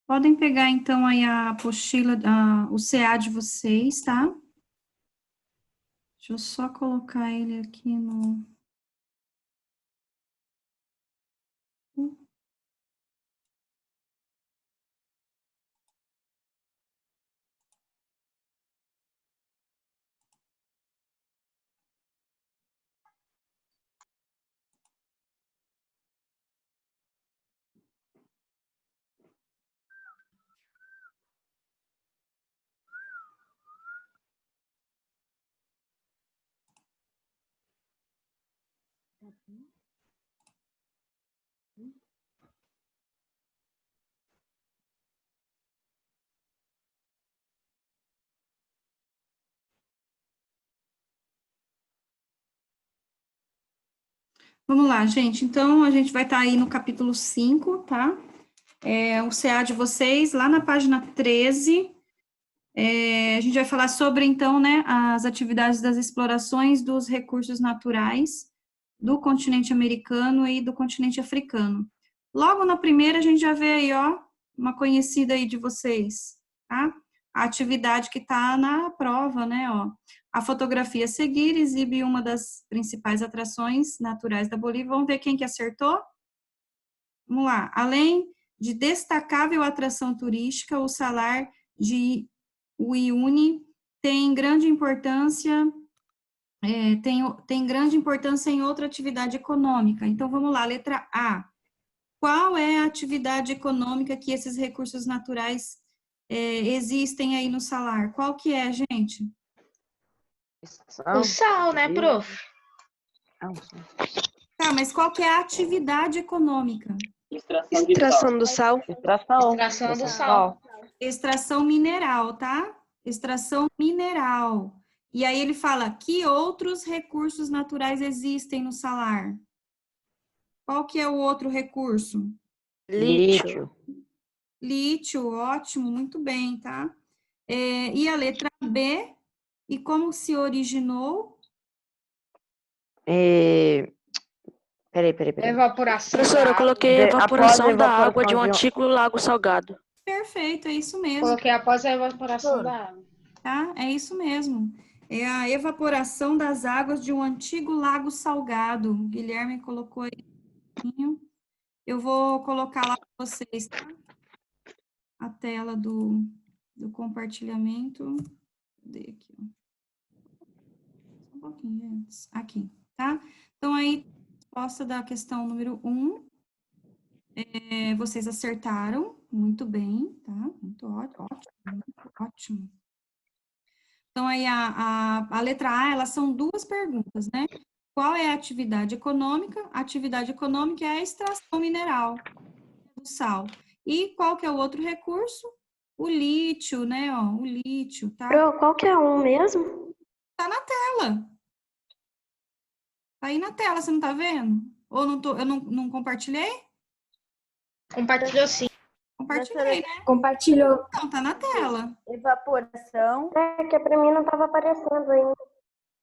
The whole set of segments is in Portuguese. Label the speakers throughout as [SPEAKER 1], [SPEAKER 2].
[SPEAKER 1] Podem pegar, então, aí a apostila, o CA de vocês, tá? Deixa eu só colocar ele aqui no... Vamos lá, gente. Então, a gente vai estar aí no capítulo 5, tá? O CA de vocês, lá na página 13, a gente vai falar sobre, então, né, as atividades das explorações dos recursos naturais do continente americano e do continente africano. Logo na primeira, a gente já vê aí, ó, uma conhecida aí de vocês, tá? A atividade que está na prova, né, ó. A fotografia a seguir exibe uma das principais atrações naturais da Bolívia. Vamos ver quem que acertou? Vamos lá. Além de destacável atração turística, o Salar de Uyuni tem grande importância, tem grande importância em outra atividade econômica. Então, vamos lá, letra A. Qual é a atividade econômica que esses recursos naturais existem aí no salar? Qual que é, gente?
[SPEAKER 2] O sal, né, prof?
[SPEAKER 1] Tá, mas qual que é a atividade econômica?
[SPEAKER 3] Extração do sal.
[SPEAKER 2] Extração do sal.
[SPEAKER 1] Extração mineral, tá? Extração mineral. E aí ele fala, que outros recursos naturais existem no salar? Qual que é o outro recurso?
[SPEAKER 3] Lítio.
[SPEAKER 1] Lítio, ótimo, muito bem, tá? E a letra B, e como se originou?
[SPEAKER 3] Peraí.
[SPEAKER 2] Evaporação.
[SPEAKER 4] Professora, eu coloquei evaporação da água de um antigo lago salgado.
[SPEAKER 1] Perfeito, é isso mesmo.
[SPEAKER 2] Coloquei após a evaporação da água.
[SPEAKER 1] Tá? É isso mesmo. É a evaporação das águas de um antigo lago salgado. O Guilherme colocou aí. Eu vou colocar lá para vocês, tá? A tela do compartilhamento. Cadê aqui? Um pouquinho antes. Aqui, tá? Então, aí, resposta da questão número 1. Vocês acertaram. Muito bem, tá? Muito ótimo. Então, aí, a letra A, elas são duas perguntas, né? Qual é a atividade econômica? A atividade econômica é a extração mineral do sal. E qual que é o outro recurso? O lítio, né? Ó, o lítio, tá?
[SPEAKER 3] Qual que é um mesmo?
[SPEAKER 1] Tá na tela. Tá aí na tela, você não tá vendo? Ou eu não compartilhei?
[SPEAKER 2] Compartilhou sim.
[SPEAKER 1] Compartilhei, né?
[SPEAKER 5] Compartilhou.
[SPEAKER 1] Não, tá na tela.
[SPEAKER 5] Evaporação.
[SPEAKER 3] É que pra mim não estava aparecendo ainda.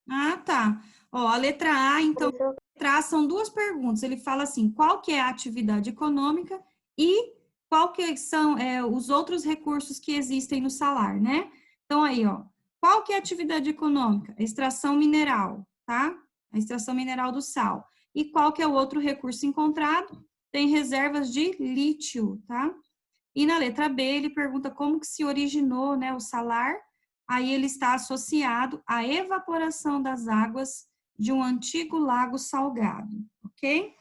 [SPEAKER 1] Ah, tá. Ó, a letra A, então, a letra A são duas perguntas. Ele fala assim, qual que é a atividade econômica e qual que são os outros recursos que existem no salar, né? Então, aí, ó, qual que é a atividade econômica? A extração mineral, tá? A extração mineral do sal. E qual que é o outro recurso encontrado? Tem reservas de lítio, tá? E na letra B, ele pergunta como que se originou, né, o salar. Aí ele está associado à evaporação das águas de um antigo lago salgado, ok?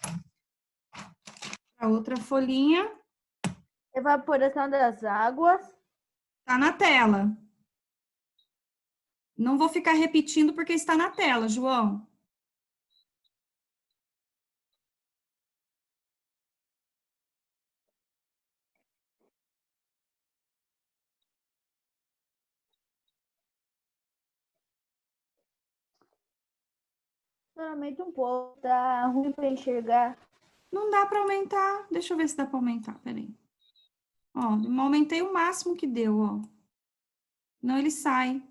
[SPEAKER 1] A outra folhinha.
[SPEAKER 5] Evaporação das águas.
[SPEAKER 1] Está na tela. Não vou ficar repetindo porque está na tela, João.
[SPEAKER 5] Solamente um pouco. Tá ruim para enxergar.
[SPEAKER 1] Não dá para aumentar. Deixa eu ver se dá para aumentar, peraí. Ó, aumentei o máximo que deu, ó. Não, ele sai.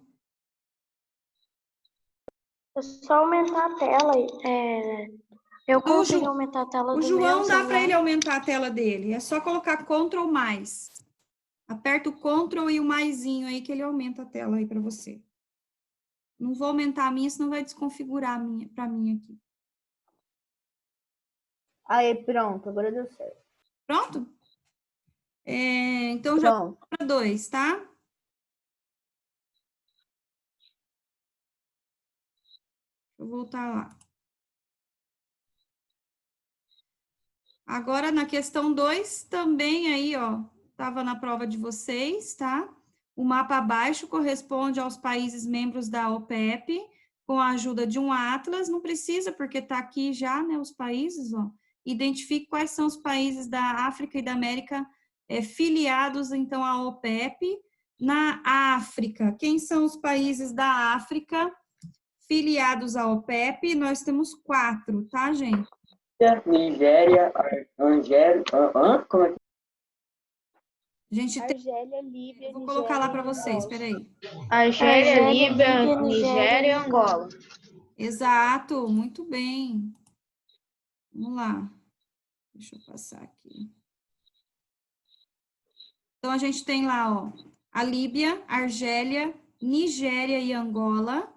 [SPEAKER 3] É só aumentar a tela. Eu consigo aumentar a tela do
[SPEAKER 1] O
[SPEAKER 3] meu
[SPEAKER 1] João dá
[SPEAKER 3] celular.
[SPEAKER 1] para ele aumentar a tela dele. É só colocar Ctrl+. Aperta o Ctrl e o maisinho aí que ele aumenta a tela aí para você. Não vou aumentar a minha, senão vai desconfigurar a minha, para mim aqui.
[SPEAKER 5] Aí, pronto, agora deu certo.
[SPEAKER 1] Pronto? Então, já
[SPEAKER 5] Pronto.
[SPEAKER 1] para 2, tá? Deixa eu voltar lá. Agora, na questão 2, também aí, ó, estava na prova de vocês, tá? O mapa abaixo corresponde aos países membros da OPEP, com a ajuda de um atlas, não precisa, porque está aqui já, né, os países, ó. Identifique quais são os países da África e da América filiados, então, à OPEP. Na África, quem são os países da África filiados à OPEP? Nós temos 4, tá, gente?
[SPEAKER 6] Nigéria, como é que
[SPEAKER 1] A gente tem,
[SPEAKER 3] Argélia, Líbia,
[SPEAKER 1] eu vou colocar lá para vocês, peraí.
[SPEAKER 2] Argélia, Líbia,
[SPEAKER 3] Líbia,
[SPEAKER 2] Nigéria e Angola.
[SPEAKER 1] Exato, muito bem. Vamos lá. Deixa eu passar aqui. Então, a gente tem lá, ó, a Líbia, Argélia, Nigéria e Angola.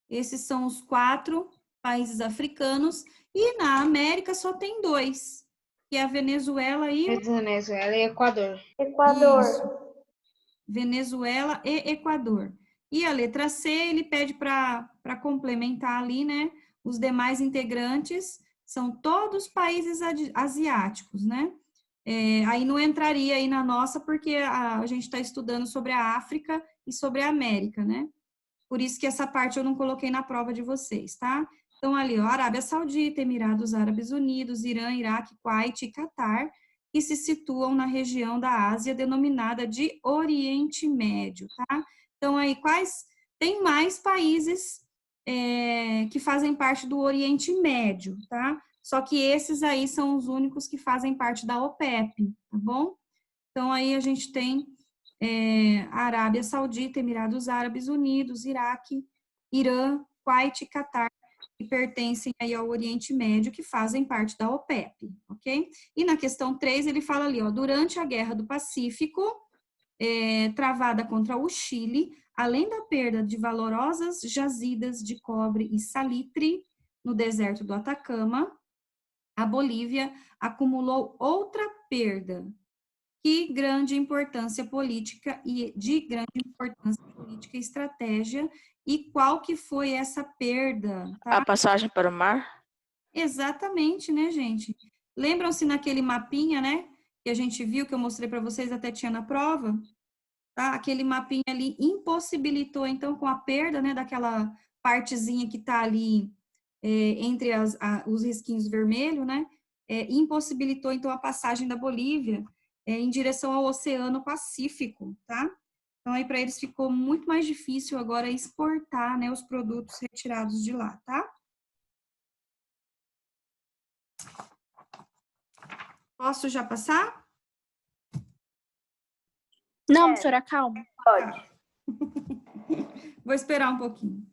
[SPEAKER 1] Esses são os 4 países africanos. E na América só tem 2, que é a Venezuela e
[SPEAKER 2] Venezuela e Equador.
[SPEAKER 3] Equador.
[SPEAKER 1] Isso. Venezuela e Equador. E a letra C, ele pede para complementar ali, né? Os demais integrantes são todos países asiáticos, né? Aí não entraria aí na nossa, porque a gente está estudando sobre a África e sobre a América, né? Por isso que essa parte eu não coloquei na prova de vocês, tá? Então, ali, ó, Arábia Saudita, Emirados Árabes Unidos, Irã, Iraque, Kuwait e Catar, que se situam na região da Ásia denominada de Oriente Médio, tá? Então, aí, tem mais países que fazem parte do Oriente Médio, tá? Só que esses aí são os únicos que fazem parte da OPEP, tá bom? Então, aí a gente tem Arábia Saudita, Emirados Árabes Unidos, Iraque, Irã, Kuwait e Catar, que pertencem aí ao Oriente Médio, que fazem parte da OPEP, ok? E na questão 3, ele fala ali, ó, durante a Guerra do Pacífico, travada contra o Chile, além da perda de valorosas jazidas de cobre e salitre no deserto do Atacama, a Bolívia acumulou outra perda de grande importância política e estratégia. E qual que foi essa perda? Tá?
[SPEAKER 4] A passagem para o mar?
[SPEAKER 1] Exatamente, né, gente? Lembram-se naquele mapinha, né, que a gente viu, que eu mostrei para vocês, até tinha na prova? Tá? Aquele mapinha ali impossibilitou, então, com a perda, né, daquela partezinha que está ali entre os risquinhos vermelhos, né, impossibilitou, então, a passagem da Bolívia em direção ao Oceano Pacífico, tá? Então, aí para eles ficou muito mais difícil agora exportar, né, os produtos retirados de lá, tá? Posso já passar?
[SPEAKER 3] Não, professora, calma.
[SPEAKER 5] Pode.
[SPEAKER 1] Vou esperar um pouquinho.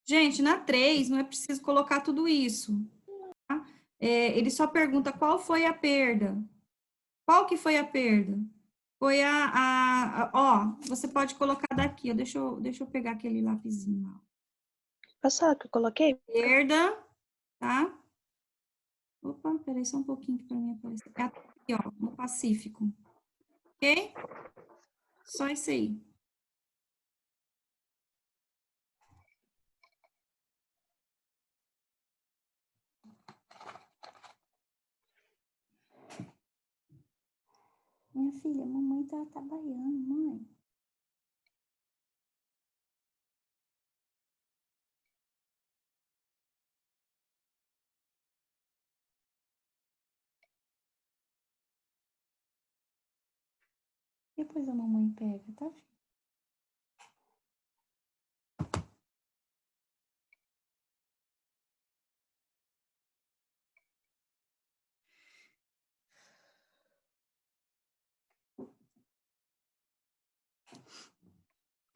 [SPEAKER 1] Gente, na 3, não é preciso colocar tudo isso. Tá? Ele só pergunta qual foi a perda. Qual que foi a perda? Foi ó, você pode colocar daqui, ó, deixa eu pegar aquele lapisinho lá.
[SPEAKER 3] Passar que eu coloquei?
[SPEAKER 1] Perda, tá? Opa, peraí só um pouquinho para mim aparecer. Aqui, ó, no Pacífico. Ok? Só isso aí.
[SPEAKER 5] Minha filha, mamãe tá trabalhando, mãe. Depois a mamãe pega, tá?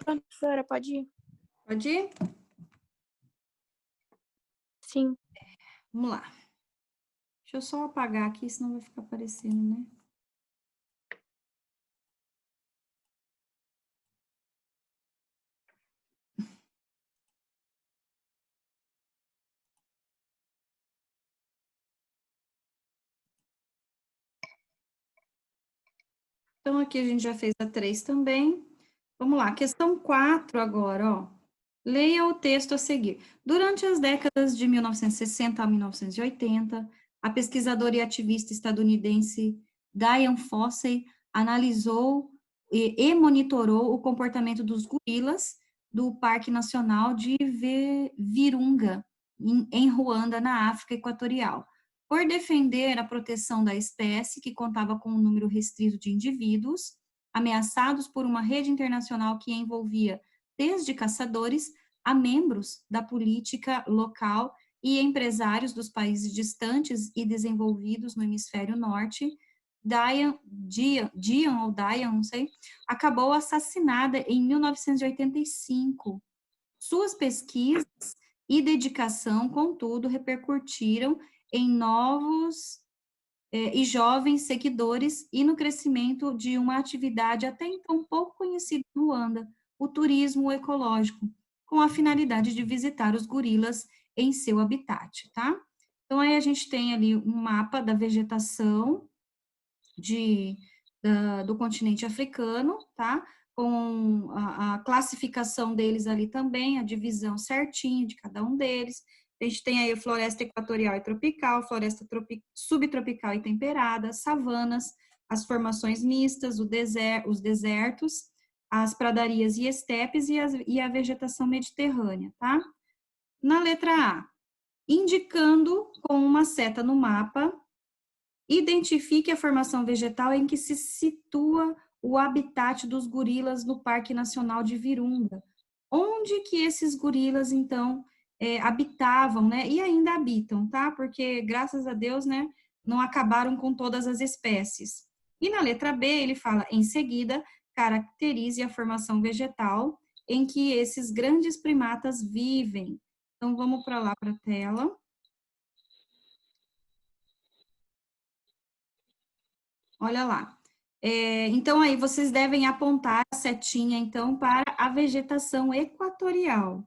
[SPEAKER 3] Pronto, professora, pode ir?
[SPEAKER 1] Pode ir?
[SPEAKER 3] Sim.
[SPEAKER 1] Vamos lá. Deixa eu só apagar aqui, senão vai ficar aparecendo, né? Então, aqui a gente já fez a 3 também. Vamos lá, questão 4 agora, ó. Leia o texto a seguir. Durante as décadas de 1960 a 1980, a pesquisadora e ativista estadunidense Diane Fossey analisou e monitorou o comportamento dos gorilas do Parque Nacional de Virunga, em Ruanda, na África Equatorial. Por defender a proteção da espécie, que contava com um número restrito de indivíduos, ameaçados por uma rede internacional que envolvia desde caçadores a membros da política local e empresários dos países distantes e desenvolvidos no hemisfério norte, Diane, não sei, acabou assassinada em 1985. Suas pesquisas e dedicação, contudo, repercutiram em novos e jovens seguidores e no crescimento de uma atividade até então pouco conhecida em Ruanda, o turismo ecológico, com a finalidade de visitar os gorilas em seu habitat, tá? Então, aí a gente tem ali um mapa da vegetação do continente africano, tá? Com a classificação deles ali também, a divisão certinha de cada um deles. A gente tem aí a floresta equatorial e tropical, floresta subtropical e temperada, savanas, as formações mistas, os desertos, as pradarias e estepes e a vegetação mediterrânea, tá? Na letra A, indicando com uma seta no mapa, identifique a formação vegetal em que se situa o habitat dos gorilas no Parque Nacional de Virunga. Onde que esses gorilas, então, habitavam, né? E ainda habitam, tá? Porque, graças a Deus, né, não acabaram com todas as espécies. E na letra B, ele fala, em seguida, caracterize a formação vegetal em que esses grandes primatas vivem. Então, vamos para lá, para a tela. Olha lá. Então, aí vocês devem apontar a setinha, então, para a vegetação equatorial.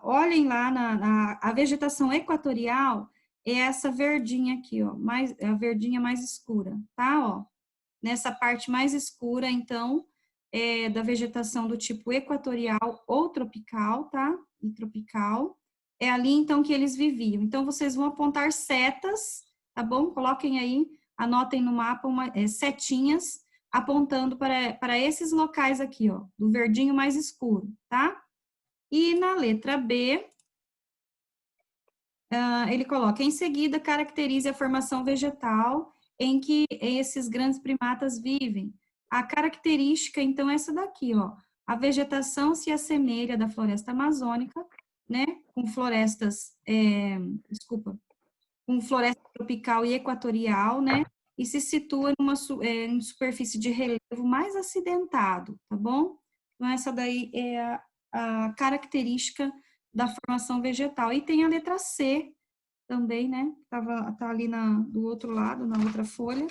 [SPEAKER 1] Olhem lá, a vegetação equatorial é essa verdinha aqui, ó, a verdinha mais escura, tá? Ó, nessa parte mais escura, então, da vegetação do tipo equatorial ou tropical, tá? E tropical. É ali, então, que eles viviam. Então, vocês vão apontar setas, tá bom? Coloquem aí, anotem no mapa setinhas apontando para esses locais aqui, ó, do verdinho mais escuro, tá? E na letra B, ele coloca, em seguida, caracterize a formação vegetal em que esses grandes primatas vivem. A característica, então, é essa daqui, ó. A vegetação se assemelha da floresta amazônica, né, com com floresta tropical e equatorial, né, e se situa em superfície de relevo mais acidentado, tá bom? Então, essa daí é a característica da formação vegetal. E tem a letra C também, né? Tá ali do outro lado, na outra folha.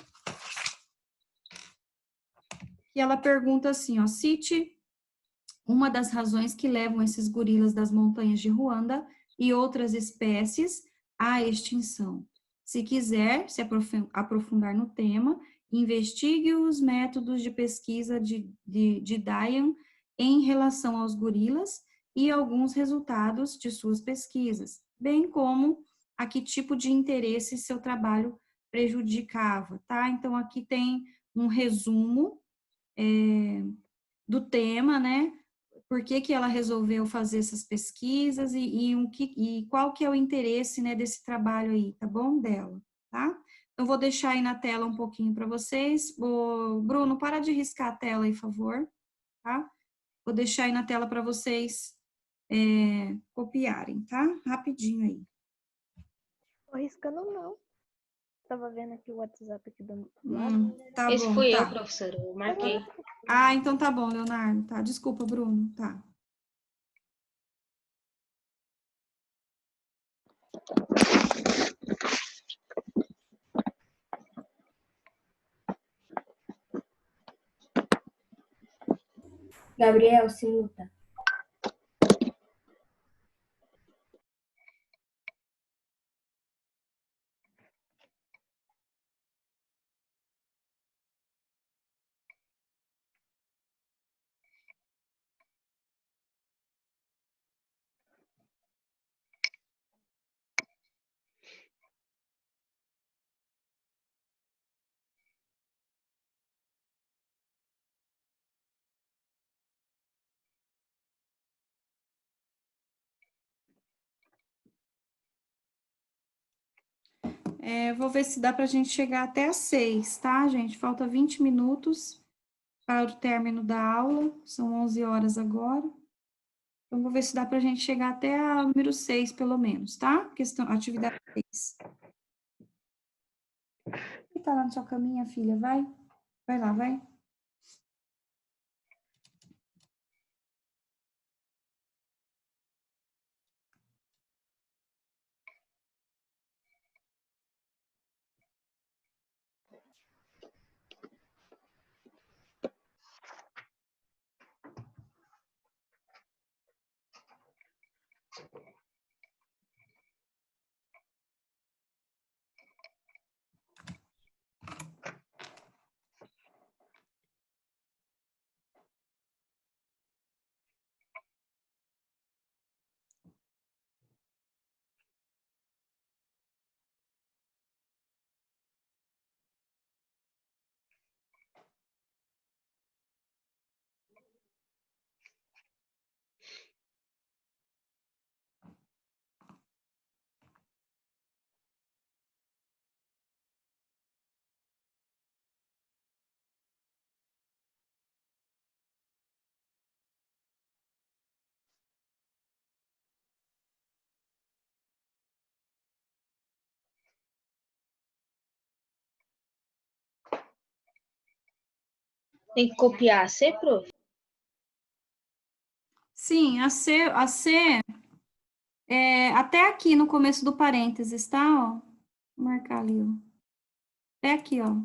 [SPEAKER 1] E ela pergunta assim, ó, cite uma das razões que levam esses gorilas das montanhas de Ruanda e outras espécies à extinção. Se quiser se aprofundar no tema, investigue os métodos de pesquisa de Diane em relação aos gorilas e alguns resultados de suas pesquisas, bem como a que tipo de interesse seu trabalho prejudicava, tá? Então, aqui tem um resumo do tema, né? Por que que ela resolveu fazer essas pesquisas e qual que é o interesse, né, desse trabalho aí, tá bom? Dela, tá? Eu vou deixar aí na tela um pouquinho para vocês. Bruno, para de riscar a tela aí, por favor, tá? Vou deixar aí na tela para vocês copiarem, tá? Rapidinho aí.
[SPEAKER 5] Tô riscando não. Tava vendo aqui o WhatsApp aqui do
[SPEAKER 1] Tá
[SPEAKER 2] Esse
[SPEAKER 1] bom,
[SPEAKER 2] fui
[SPEAKER 1] tá.
[SPEAKER 2] eu, professora. Eu marquei.
[SPEAKER 1] Então tá bom, Leonardo. Tá, desculpa, Bruno. Tá.
[SPEAKER 7] Gabriel, se muta.
[SPEAKER 1] Vou ver se dá para a gente chegar até às 6, tá, gente? Falta 20 minutos para o término da aula, são 11 horas agora. Então, vou ver se dá para a gente chegar até a número 6, pelo menos, tá? Atividade 6. E tá lá na sua caminha, filha? Vai. Vai lá, vai.
[SPEAKER 2] Tem que copiar C, prof?
[SPEAKER 1] Sim, a C até aqui no começo do parênteses, tá? Ó, vou marcar ali, ó. Até aqui, ó.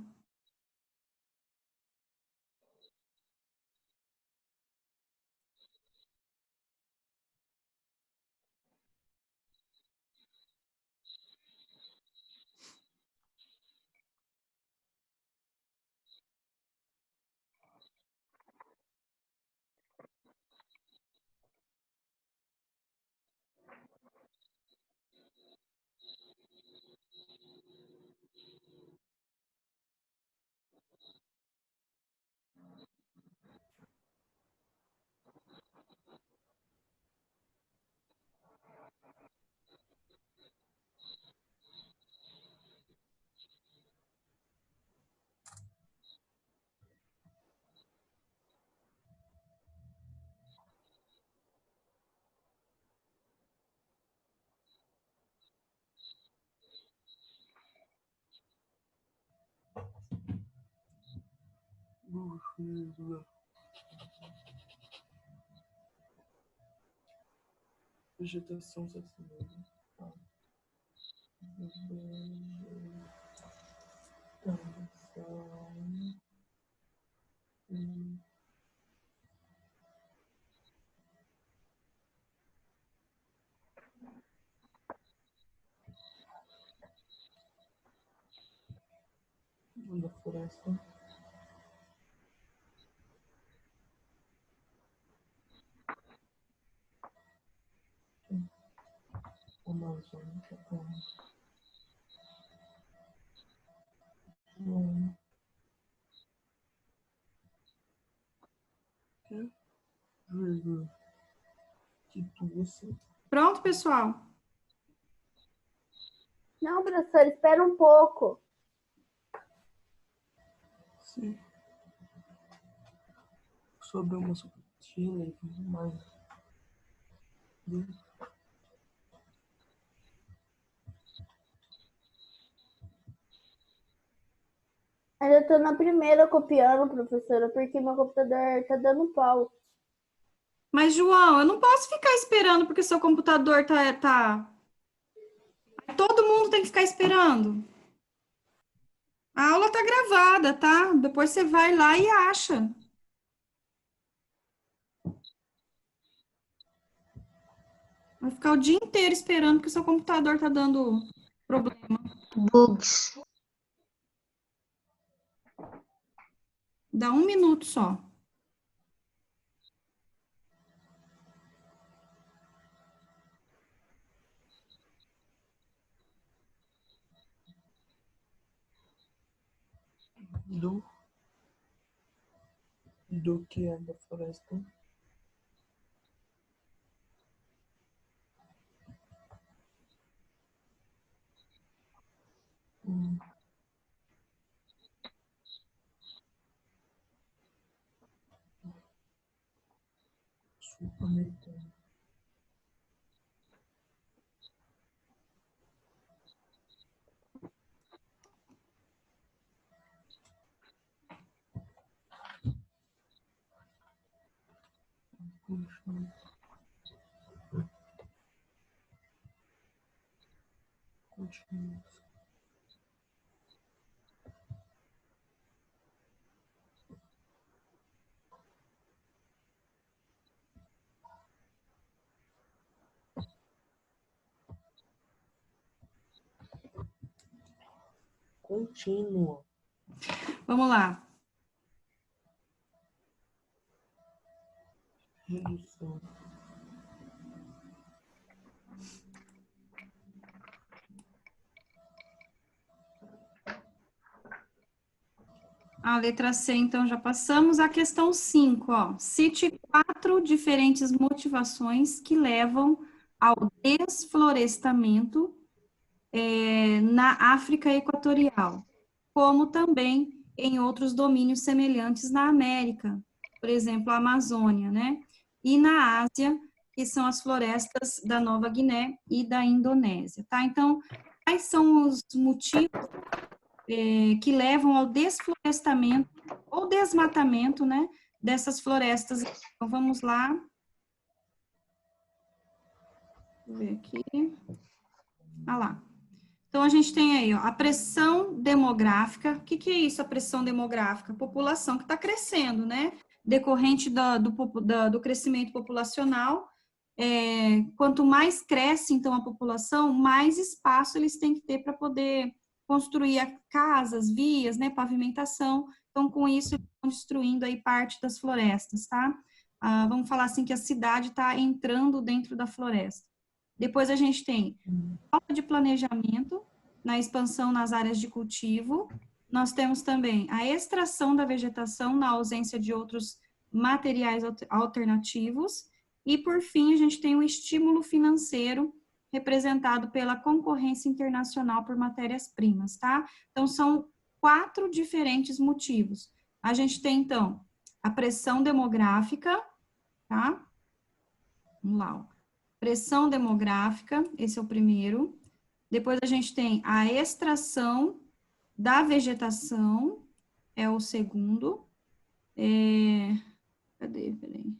[SPEAKER 7] Vegetação sacinada. Da floresta. Amazônica.
[SPEAKER 1] Pronto, pessoal?
[SPEAKER 5] Não, professor, espera um pouco.
[SPEAKER 7] Sim. Sobre uma subtilha e tudo mais.
[SPEAKER 5] Ainda tô na primeira copiando, professora, porque meu computador tá dando pau.
[SPEAKER 1] Mas, João, eu não posso ficar esperando porque seu computador tá... Todo mundo tem que ficar esperando. A aula tá gravada, tá? Depois você vai lá e acha. Vai ficar o dia inteiro esperando porque seu computador tá dando problema.
[SPEAKER 2] Bugs.
[SPEAKER 1] Dá 1 minuto só.
[SPEAKER 7] Do que é da floresta. sul-americano, continua, continua, contínua,
[SPEAKER 1] Vamos lá.
[SPEAKER 7] redução,
[SPEAKER 1] A letra C, então, já passamos. A questão 5, ó. Cite 4 diferentes motivações que levam ao desflorestamento na África Equatorial, como também em outros domínios semelhantes na América, por exemplo, a Amazônia, né? E na Ásia, que são as florestas da Nova Guiné e da Indonésia, tá? Então, quais são os motivos que levam ao desflorestamento ou desmatamento, né, dessas florestas? Então, vamos lá. Deixa eu ver aqui. Ah lá. Então, a gente tem aí, ó, a pressão demográfica. O que que é isso, a pressão demográfica? A população que está crescendo, né? Decorrente do crescimento populacional. Quanto mais cresce, então, a população, mais espaço eles têm que ter para poder construir casas, vias, né, pavimentação. Então, com isso, eles estão destruindo aí parte das florestas, tá? Vamos falar assim que a cidade está entrando dentro da floresta. Depois a gente tem falta de planejamento na expansão nas áreas de cultivo. Nós temos também a extração da vegetação na ausência de outros materiais alternativos. E, por fim, a gente tem o estímulo financeiro representado pela concorrência internacional por matérias-primas, tá? Então, são 4 diferentes motivos. A gente tem, então, a pressão demográfica, tá? Vamos lá, ó. Pressão demográfica, esse é o primeiro. Depois a gente tem a extração da vegetação, é o segundo. Cadê? Peraí.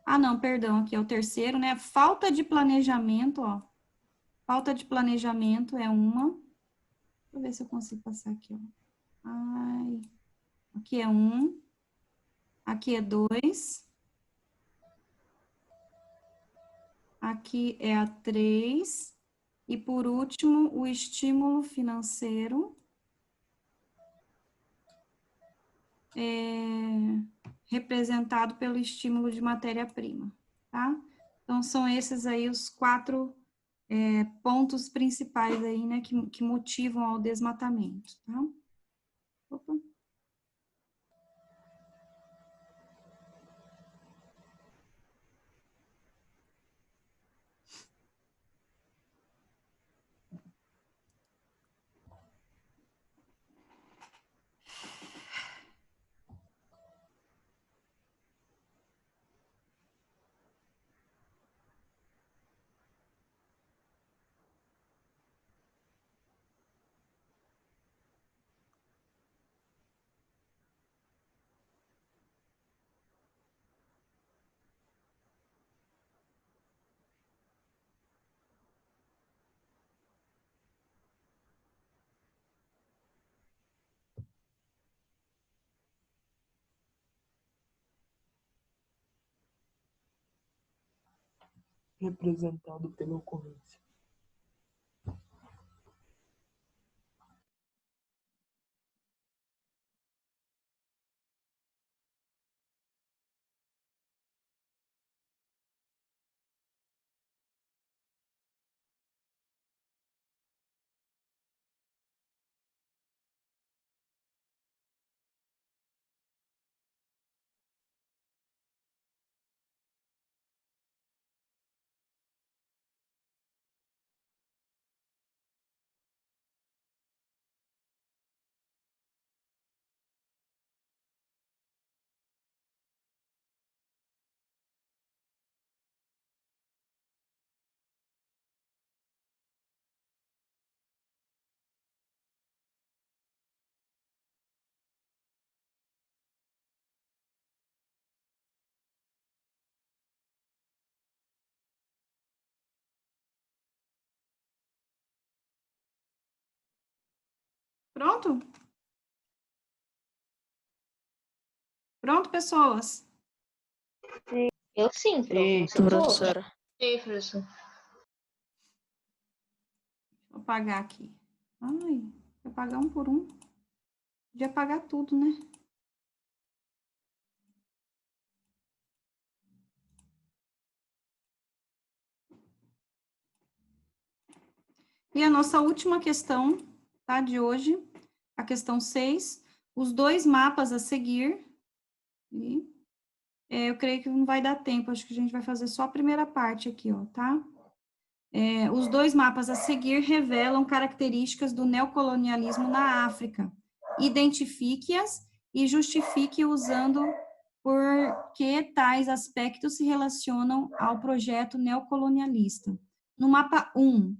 [SPEAKER 1] Ah, não, perdão, aqui é o terceiro, né? Falta de planejamento, ó. Falta de planejamento é uma. Deixa eu ver se eu consigo passar aqui, ó. Ai, aqui é um. Aqui é dois. Aqui é a 3. E, por último, o estímulo financeiro. Representado pelo estímulo de matéria-prima, tá? Então, são esses aí os 4 pontos principais aí, né, que motivam ao desmatamento, tá? Opa.
[SPEAKER 7] representado pela ocorrência.
[SPEAKER 1] Pronto? Pronto, pessoas?
[SPEAKER 2] Eu sim, prof. Você
[SPEAKER 4] Professora.
[SPEAKER 2] Ei, professor.
[SPEAKER 1] Vou apagar aqui. Ai, vou apagar um por um. Podia apagar tudo, né? E a nossa última questão, tá, de hoje, a questão 6, os dois mapas a seguir. E, eu creio que não vai dar tempo, acho que a gente vai fazer só a primeira parte aqui, ó, tá? Os dois mapas a seguir revelam características do neocolonialismo na África. Identifique-as e justifique usando por que tais aspectos se relacionam ao projeto neocolonialista. No mapa 1,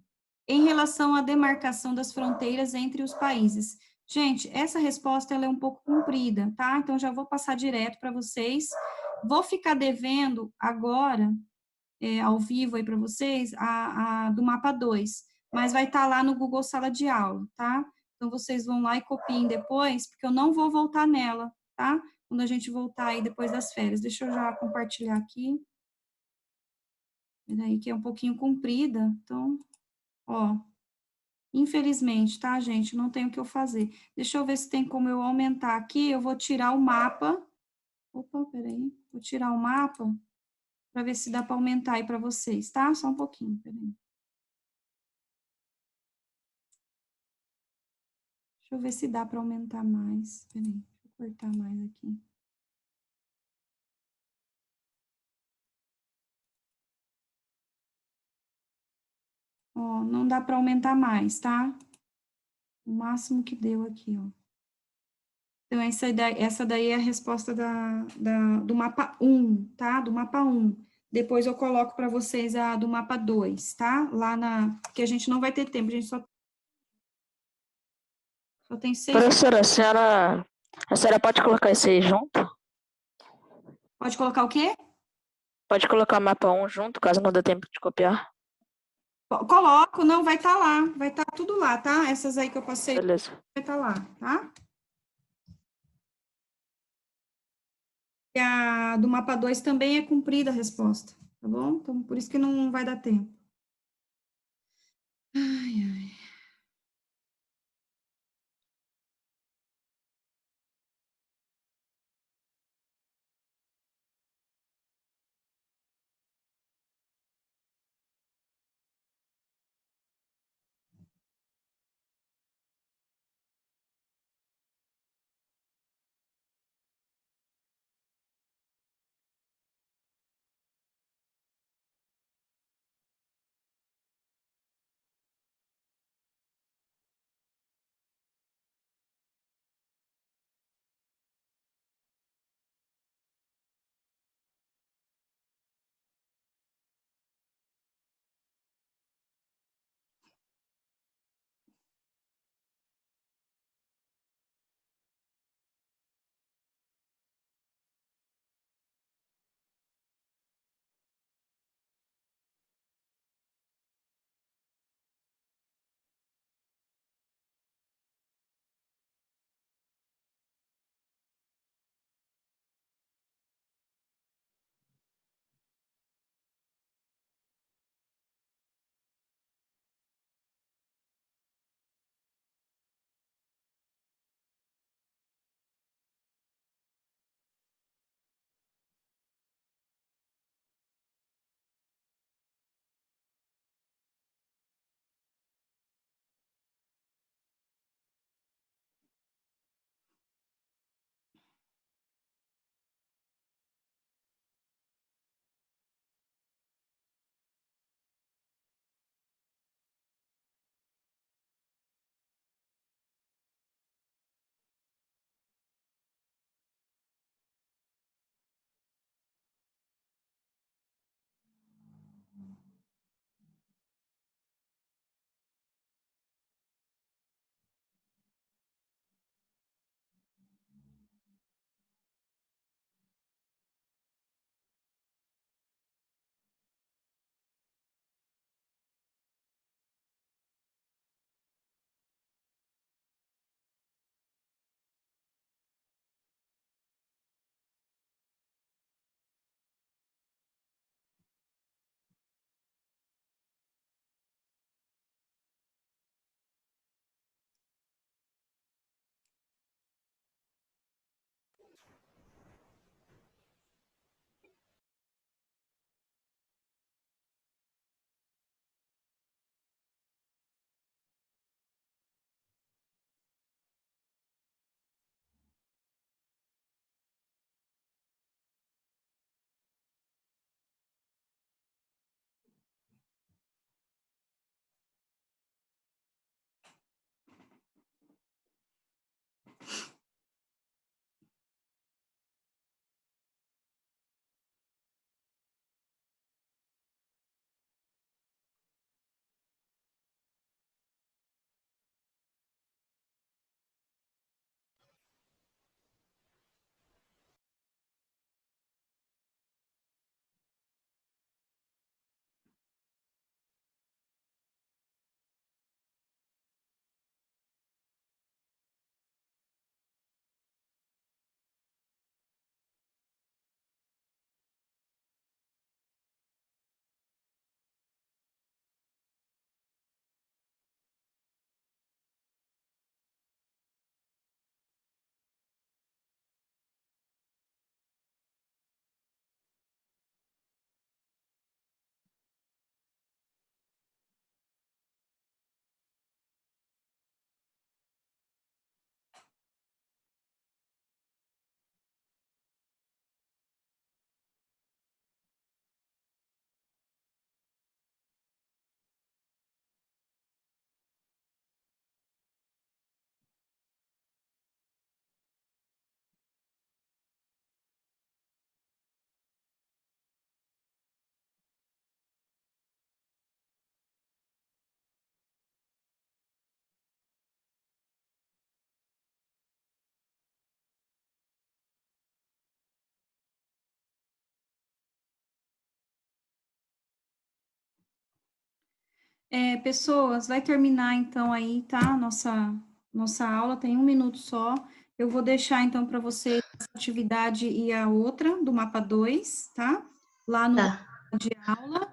[SPEAKER 1] em relação à demarcação das fronteiras entre os países. Gente, essa resposta ela é um pouco comprida, tá? Então, já vou passar direto para vocês. Vou ficar devendo agora ao vivo aí para vocês, a do mapa 2, mas vai estar lá no Google Sala de Aula, tá? Então, vocês vão lá e copiem depois, porque eu não vou voltar nela, tá? Quando a gente voltar aí depois das férias. Deixa eu já compartilhar aqui. Peraí, que é um pouquinho comprida, então, ó. Infelizmente, tá, gente? Não tem o que eu fazer. Deixa eu ver se tem como eu aumentar aqui. Eu vou tirar o mapa. Opa, peraí. Vou tirar o mapa para ver se dá para aumentar aí para vocês, tá? Só um pouquinho, peraí. Deixa eu ver se dá para aumentar mais. Peraí, deixa eu cortar mais aqui. Ó, não dá para aumentar mais, tá? O máximo que deu aqui, ó. Então, essa daí é a resposta do mapa 1, tá? Do mapa 1. Depois eu coloco para vocês a do mapa 2, tá? Lá na... Porque a gente não vai ter tempo, a gente só tem 6...
[SPEAKER 4] Professora, a senhora pode colocar esse aí junto?
[SPEAKER 1] Pode colocar o quê?
[SPEAKER 4] Pode colocar o mapa 1 junto, caso não dê tempo de copiar?
[SPEAKER 1] Coloco, não, vai estar lá. Vai estar tudo lá, tá? Essas aí que eu passei,
[SPEAKER 4] Beleza.
[SPEAKER 1] vai estar lá, tá? E a do mapa 2 também é cumprida a resposta, tá bom? Então, por isso que não vai dar tempo. Ai, ai. Pessoas, vai terminar então aí, tá? Nossa aula tem 1 minuto só. Eu vou deixar então para vocês essa atividade e a outra do mapa 2, tá? Lá no
[SPEAKER 2] Tá.
[SPEAKER 1] de aula.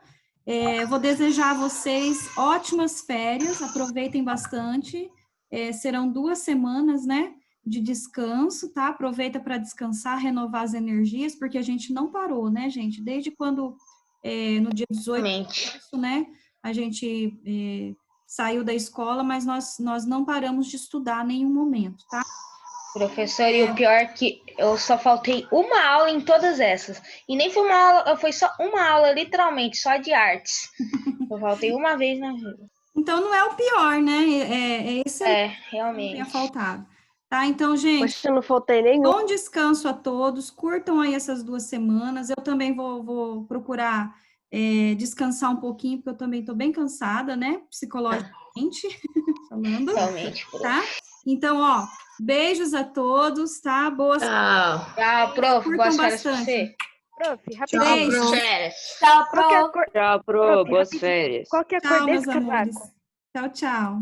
[SPEAKER 1] Vou desejar a vocês ótimas férias, aproveitem bastante. Serão 2 semanas, né? De descanso, tá? Aproveita para descansar, renovar as energias, porque a gente não parou, né, gente? Desde quando, no dia 18 de
[SPEAKER 2] Realmente.
[SPEAKER 1] março, né? A gente saiu da escola, mas nós não paramos de estudar em nenhum momento, tá?
[SPEAKER 2] Professor, e o pior é que eu só faltei uma aula em todas essas. E nem foi uma aula, foi só uma aula, literalmente, só de artes. Eu faltei uma vez na vida.
[SPEAKER 1] Então, não é o pior, né? É excelente que não tenha
[SPEAKER 2] Realmente.
[SPEAKER 1] faltado. Tá? Então, gente,
[SPEAKER 8] Poxa, eu não faltei nenhum.
[SPEAKER 1] bom descanso a todos, curtam aí essas 2 semanas. Eu também vou procurar descansar um pouquinho, porque eu também estou bem cansada, né? Psicologicamente falando,
[SPEAKER 2] Realmente, prof.
[SPEAKER 1] tá? Então, ó, beijos a todos, tá? Boas
[SPEAKER 2] Tchau. Tchau, prof.
[SPEAKER 1] Curtam
[SPEAKER 2] Boas férias pra
[SPEAKER 1] bastante.
[SPEAKER 2] você.
[SPEAKER 8] Prof, rapidinho.
[SPEAKER 1] Beijo.
[SPEAKER 2] Boas férias.
[SPEAKER 3] Tchau,
[SPEAKER 8] Qualquer
[SPEAKER 3] prof.
[SPEAKER 8] cor,
[SPEAKER 6] Tchau, pro.
[SPEAKER 8] Prof,
[SPEAKER 6] Boas
[SPEAKER 8] rapidinho.
[SPEAKER 6] férias.
[SPEAKER 8] qualquer
[SPEAKER 1] Tchau,
[SPEAKER 8] cor
[SPEAKER 1] meus
[SPEAKER 8] desse
[SPEAKER 1] amores.
[SPEAKER 8] casaco.
[SPEAKER 1] Tchau, tchau.